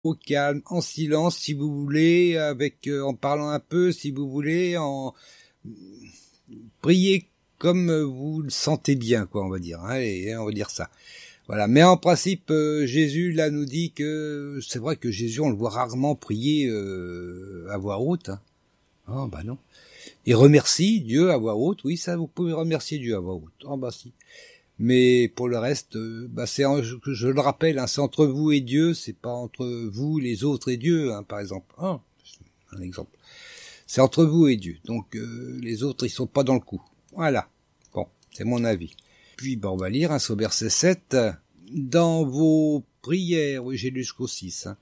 au calme, en silence, si vous voulez, avec en parlant un peu, si vous voulez, en priez comme vous le sentez bien, quoi, on va dire. Allez, on va dire ça. Voilà. Mais en principe, Jésus là nous dit que c'est vrai que Jésus, on le voit rarement prier à voix haute. Hein. Oh, bah non. Il remercie Dieu à voix haute. Oui, ça, vous pouvez remercier Dieu à voix haute. Oh, bah si. Mais pour le reste, je le rappelle, hein, c'est entre vous et Dieu, c'est pas entre vous, les autres et Dieu, hein, par exemple. Oh, un exemple. C'est entre vous et Dieu. Donc les autres, ils sont pas dans le coup. Voilà. Bon, c'est mon avis. Puis on va lire au verset 7. Dans vos prières, oui, j'ai lu jusqu'au 6. Hein,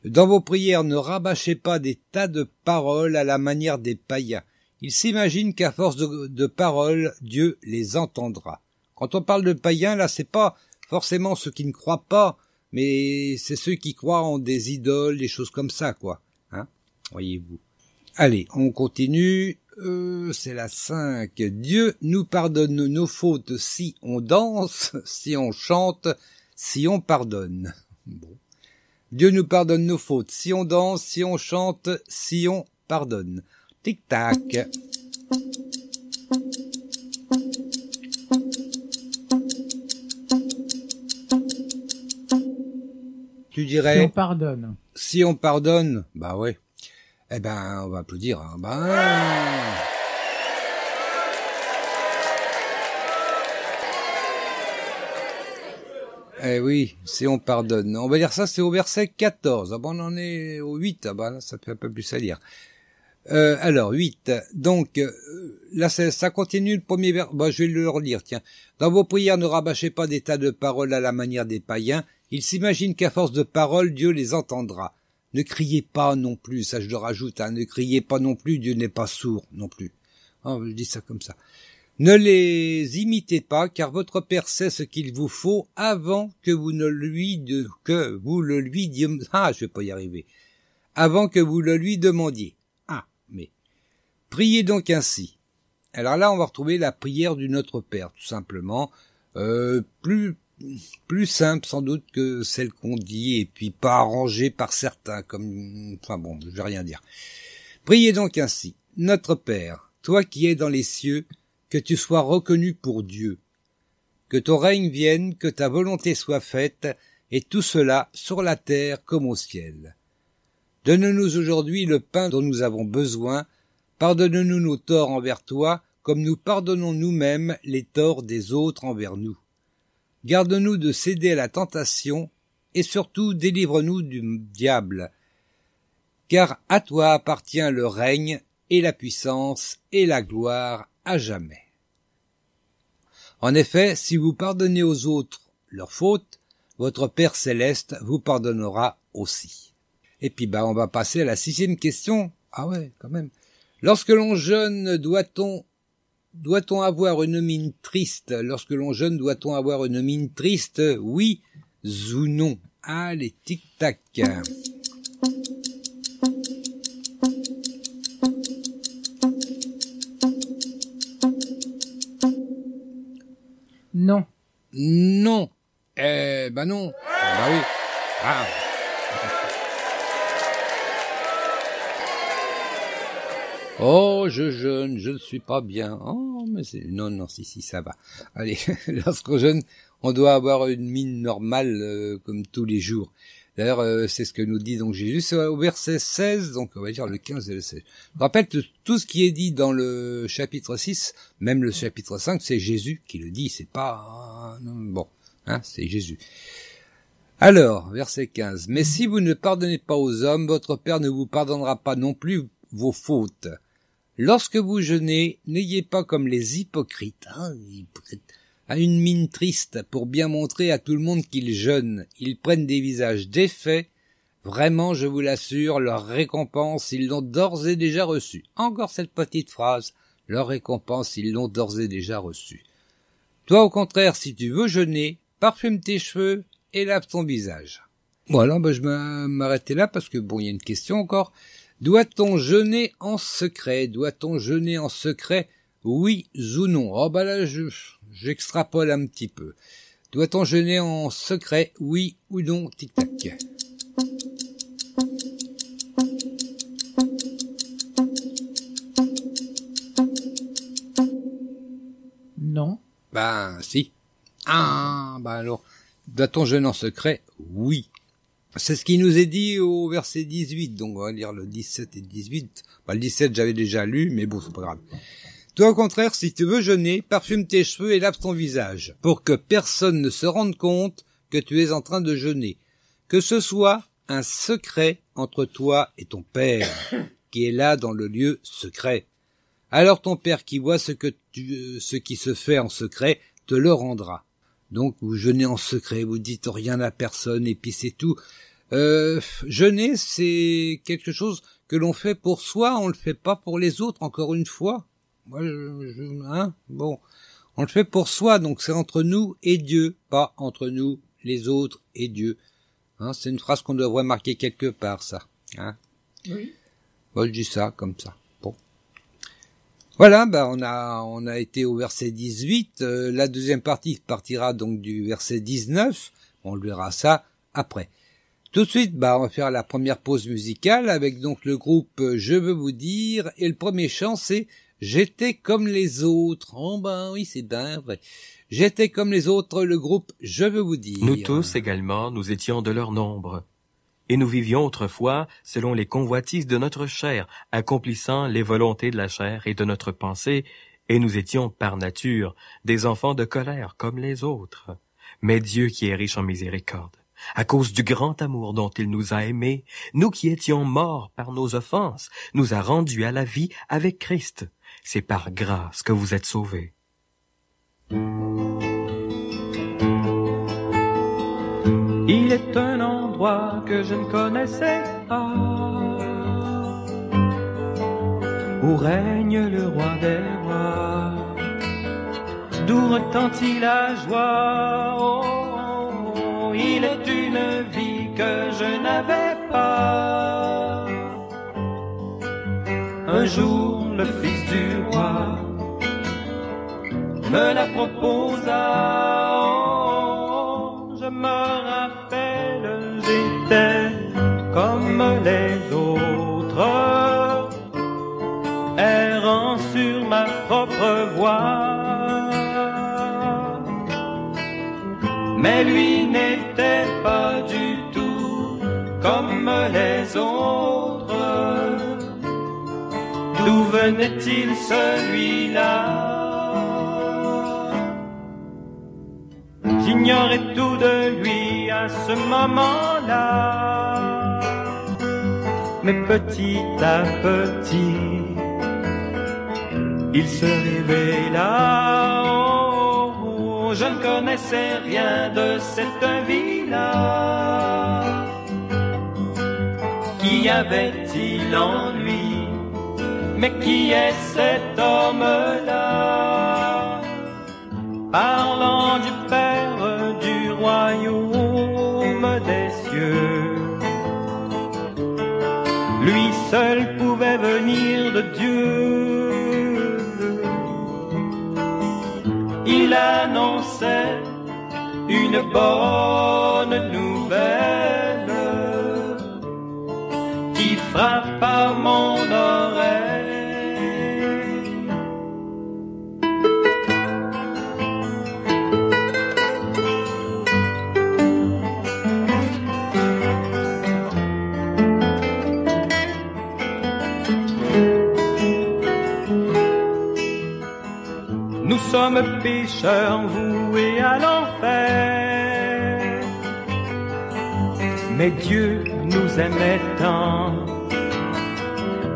dans vos prières, ne rabâchez pas des tas de paroles à la manière des païens. Ils s'imaginent qu'à force de paroles, Dieu les entendra. Quand on parle de païens, là, c'est pas forcément ceux qui ne croient pas, mais c'est ceux qui croient en des idoles, des choses comme ça, quoi. Hein, voyez-vous. Allez, on continue. C'est la 5. Dieu nous pardonne nos fautes si on danse, si on chante, si on pardonne. Bon. Dieu nous pardonne nos fautes si on danse, si on chante, si on pardonne. Tic-tac. Tu dirais... Si on pardonne. Si on pardonne, bah ouais. Eh ben, on va applaudir. Hein. Eh oui, si on pardonne. On va dire ça, c'est au verset 14. Ah bon, on en est au 8. Ah ben là, ça fait un peu plus à lire. Alors, 8. Donc, là, ça continue le premier vers. Bah, je vais le relire, tiens. Dans vos prières, ne rabâchez pas des tas de paroles à la manière des païens. Ils s'imaginent qu'à force de paroles, Dieu les entendra. Ne criez pas non plus, ça je le rajoute, hein, ne criez pas non plus, Dieu n'est pas sourd non plus. Oh, je dis ça comme ça. Ne les imitez pas, car votre Père sait ce qu'il vous faut avant que vous ne lui je vais pas y arriver. Avant que vous le lui demandiez. Ah, mais priez donc ainsi. Alors là, on va retrouver la prière du Notre Père, tout simplement. Plus simple sans doute que celle qu'on dit et puis pas arrangée par certains comme enfin bon, je vais rien dire. Priez donc ainsi. Notre Père, toi qui es dans les cieux, que tu sois reconnu pour Dieu. Que ton règne vienne, que ta volonté soit faite et tout cela sur la terre comme au ciel. Donne-nous aujourd'hui le pain dont nous avons besoin. Pardonne-nous nos torts envers toi comme nous pardonnons nous-mêmes les torts des autres envers nous. Garde-nous de céder à la tentation, et surtout délivre-nous du diable. Car à toi appartient le règne, et la puissance, et la gloire à jamais. En effet, si vous pardonnez aux autres leurs fautes, votre Père céleste vous pardonnera aussi. Et puis on va passer à la 6e question. Ah ouais, quand même. Lorsque l'on jeûne, doit-on avoir une mine triste? Lorsque l'on jeûne, doit-on avoir une mine triste? Oui ou non? Allez, tic-tac. Non. Non. Non. Bah oui. Ah. Oh, je jeûne, je ne suis pas bien. Oh, mais c'est... Non, si, ça va. Allez, lorsqu'on jeûne, on doit avoir une mine normale, comme tous les jours. D'ailleurs, c'est ce que nous dit donc Jésus. C'est au verset 16, donc on va dire le 15 et le 16. Je rappelle que tout ce qui est dit dans le chapitre 6, même le chapitre 5, c'est Jésus qui le dit, c'est pas... bon, hein, c'est Jésus. Alors, verset 15. Mais si vous ne pardonnez pas aux hommes, votre Père ne vous pardonnera pas non plus vos fautes. Lorsque vous jeûnez, n'ayez pas comme les hypocrites, à une mine triste pour bien montrer à tout le monde qu'ils jeûnent. Ils prennent des visages défaits. Vraiment, je vous l'assure, leur récompense, ils l'ont d'ores et déjà reçue. Encore cette petite phrase, leur récompense, ils l'ont d'ores et déjà reçue. Toi, au contraire, si tu veux jeûner, parfume tes cheveux et lave ton visage. Voilà, je vais m'arrêter là parce que il y a une question encore. Doit-on jeûner en secret? Doit-on jeûner en secret? Oui ou non? Oh là, j'extrapole un petit peu. Doit-on jeûner en secret? Oui ou non? Tic-tac. Doit-on jeûner en secret? Oui. C'est ce qui nous est dit au verset 18, donc on va lire le 17 et le 18. Le 17 j'avais déjà lu, mais bon, c'est pas grave. Toi au contraire, si tu veux jeûner, parfume tes cheveux et lave ton visage, pour que personne ne se rende compte que tu es en train de jeûner. Que ce soit un secret entre toi et ton Père, qui est là dans le lieu secret. Alors ton Père qui voit ce qui se fait en secret, te le rendra. Donc vous jeûnez en secret, vous dites rien à personne, et puis c'est tout. Jeûner, c'est quelque chose que l'on fait pour soi, on le fait pas pour les autres, encore une fois. Moi, bon, on le fait pour soi, donc c'est entre nous et Dieu, pas entre nous, les autres et Dieu. C'est une phrase qu'on devrait marquer quelque part, ça. Oui. Bon, je dis ça comme ça. Bon. Voilà, on a été au verset 18. La deuxième partie partira donc du verset 19. On verra ça après. Tout de suite, on va faire la première pause musicale avec donc le groupe Je veux vous dire. Et le premier chant, c'est J'étais comme les autres. Oh oui, c'est bien vrai. J'étais comme les autres, le groupe Je veux vous dire. Nous tous également, nous étions de leur nombre. Et nous vivions autrefois selon les convoitises de notre chair, accomplissant les volontés de la chair et de notre pensée, et nous étions par nature des enfants de colère comme les autres. Mais Dieu qui est riche en miséricorde, à cause du grand amour dont il nous a aimés, nous qui étions morts par nos offenses, nous a rendus à la vie avec Christ. C'est par grâce que vous êtes sauvés. Il est un endroit que je ne connaissais pas, où règne le roi des rois, d'où retentit la joie. Oh, il est une vie que je n'avais pas. Un jour, le fils du roi me la proposa. Oh, je me rappelle, j'étais comme les autres, errant sur ma propre voie. Mais lui n'était pas du tout comme les autres. D'où venait-il celui-là? J'ignorais tout de lui à ce moment-là. Mais petit à petit, il se révéla. Oh, je ne connaissais rien de cette vie-là. Qu'y avait-il en lui? Mais qui est cet homme-là? Parlant du Père du royaume des cieux, lui seul pouvait venir de Dieu. Il annonçait une bonne nouvelle qui frappa mon oreille. Nous sommes pécheurs voués à l'enfer, mais Dieu nous aimait tant,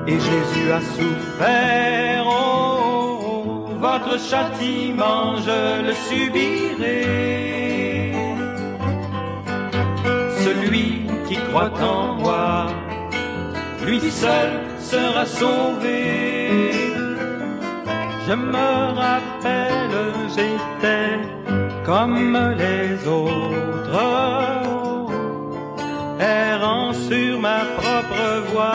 et Jésus a souffert. Oh, votre châtiment je le subirai. Celui qui croit en moi, lui seul sera sauvé. Je me rappelle, j'étais comme les autres, errant sur ma propre voie.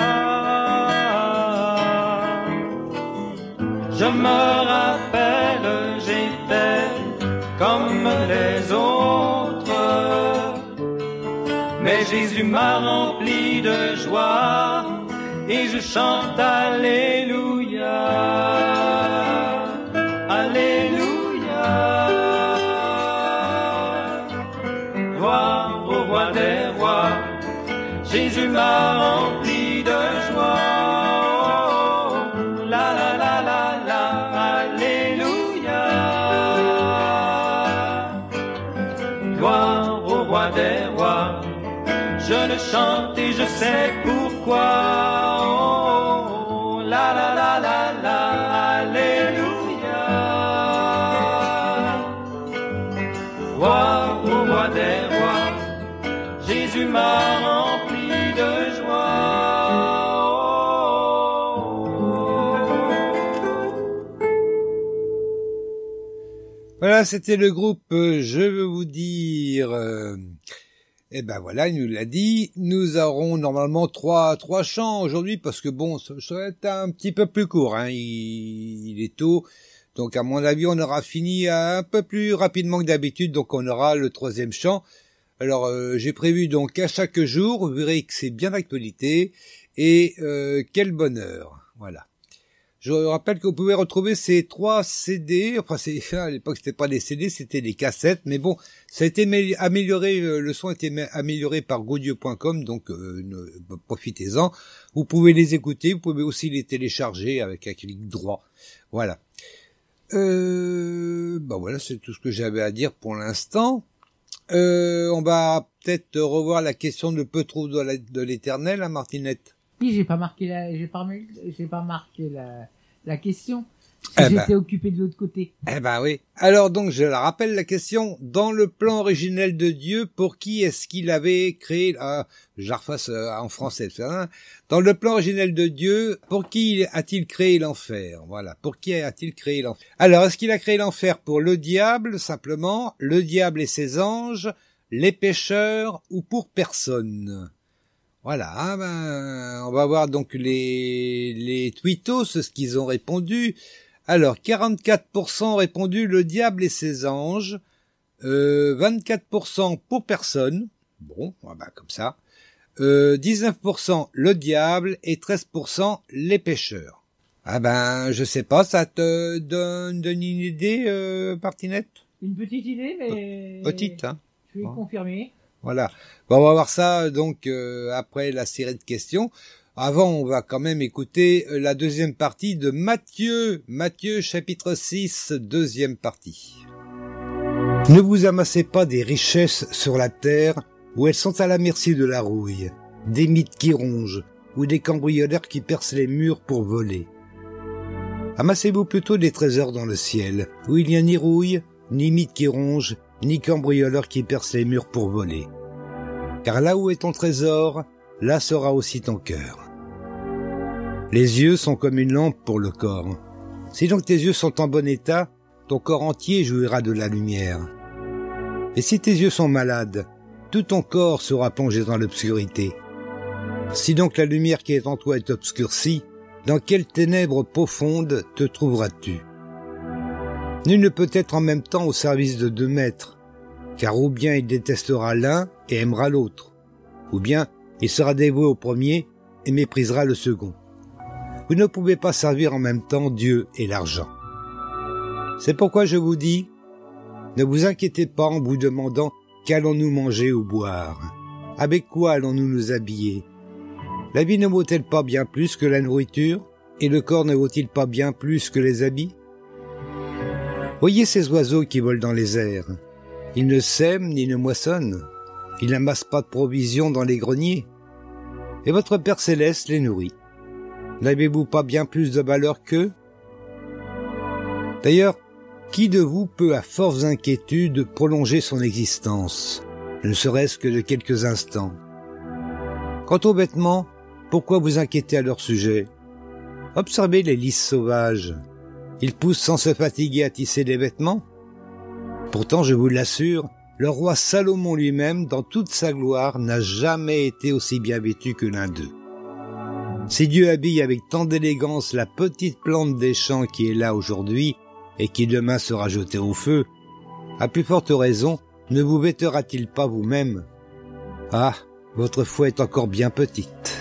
Je me rappelle, j'étais comme les autres, mais Jésus m'a rempli de joie et je chante Alléluia. Alléluia. Oh, Jésus m'a rempli de joie. La la la la la, alléluia. Gloire au roi des rois, je le chante et je sais pourquoi. Oh, la la la la la, alléluia. Gloire au roi des rois, Jésus m'a rempli de joie. Voilà, c'était le groupe Je veux vous dire. Et ben voilà, il nous l'a dit. Nous aurons normalement trois chants aujourd'hui parce que bon, ça va être un petit peu plus court. Hein. Il est tôt, donc à mon avis, on aura fini un peu plus rapidement que d'habitude. Donc on aura le 3e chant. Alors j'ai prévu donc à chaque jour, vous verrez que c'est bien d'actualité et quel bonheur. Voilà. Je rappelle que vous pouvez retrouver ces 3 CD, enfin à l'époque c'était pas des CD, c'était des cassettes, mais bon, ça a été amélioré, le son a été amélioré par Godieu.com, donc profitez-en. Vous pouvez les écouter, vous pouvez aussi les télécharger avec un clic droit. Voilà. Voilà, c'est tout ce que j'avais à dire pour l'instant. On va peut-être revoir la question de peu trop de l'éternel, hein, Martinette. Oui, j'ai pas marqué la question. Parce que j'étais occupé de l'autre côté. Oui. Alors donc, je la rappelle la question. Dans le plan originel de Dieu, pour qui est-ce qu'il avait créé, je la refasse en français, hein. Dans le plan originel de Dieu, pour qui a-t-il créé l'enfer? Voilà. Pour qui a-t-il créé l'enfer? Alors, est-ce qu'il a créé l'enfer pour le diable, simplement, le diable et ses anges, les pécheurs, ou pour personne? Voilà, on va voir donc les tweetos, ce qu'ils ont répondu. Alors, 44% ont répondu le diable et ses anges, 24% pour personne, bon, comme ça, 19% le diable et 13% les pécheurs. Je sais pas, ça te donne une idée, Martinette? Une petite idée, mais... Petite, hein. Je vais confirmer. Voilà. On va voir ça donc après la série de questions. Avant, on va quand même écouter la deuxième partie de Matthieu. Matthieu chapitre 6, deuxième partie. Ne vous amassez pas des richesses sur la terre où elles sont à la merci de la rouille, des mythes qui rongent ou des cambrioleurs qui percent les murs pour voler. Amassez-vous plutôt des trésors dans le ciel où il n'y a ni rouille, ni mythes qui rongent, ni cambrioleurs qui percent les murs pour voler. Car là où est ton trésor, là sera aussi ton cœur. Les yeux sont comme une lampe pour le corps. Si donc tes yeux sont en bon état, ton corps entier jouira de la lumière. Et si tes yeux sont malades, tout ton corps sera plongé dans l'obscurité. Si donc la lumière qui est en toi est obscurcie, dans quelles ténèbres profondes te trouveras-tu? Nul ne peut être en même temps au service de 2 maîtres, car ou bien il détestera l'un et aimera l'autre, ou bien il sera dévoué au premier et méprisera le second. Vous ne pouvez pas servir en même temps Dieu et l'argent. C'est pourquoi je vous dis, ne vous inquiétez pas en vous demandant qu'allons-nous manger ou boire? Avec quoi allons-nous nous habiller? La vie ne vaut-elle pas bien plus que la nourriture? Et le corps ne vaut-il pas bien plus que les habits? Voyez ces oiseaux qui volent dans les airs. Ils ne sèment ni ne moissonnent. Ils n'amassent pas de provisions dans les greniers. Et votre Père Céleste les nourrit. N'avez-vous pas bien plus de valeur qu'eux? D'ailleurs, qui de vous peut à fortes inquiétudes prolonger son existence, ne serait-ce que de quelques instants? Quant aux vêtements, pourquoi vous inquiéter à leur sujet? Observez les lys sauvages. Ils poussent sans se fatiguer à tisser des vêtements. Pourtant, je vous l'assure, le roi Salomon lui-même, dans toute sa gloire, n'a jamais été aussi bien vêtu que l'un d'eux. Si Dieu habille avec tant d'élégance la petite plante des champs qui est là aujourd'hui et qui demain sera jetée au feu, à plus forte raison, ne vous vêtera-t-il pas vous-même? Ah, votre foi est encore bien petite.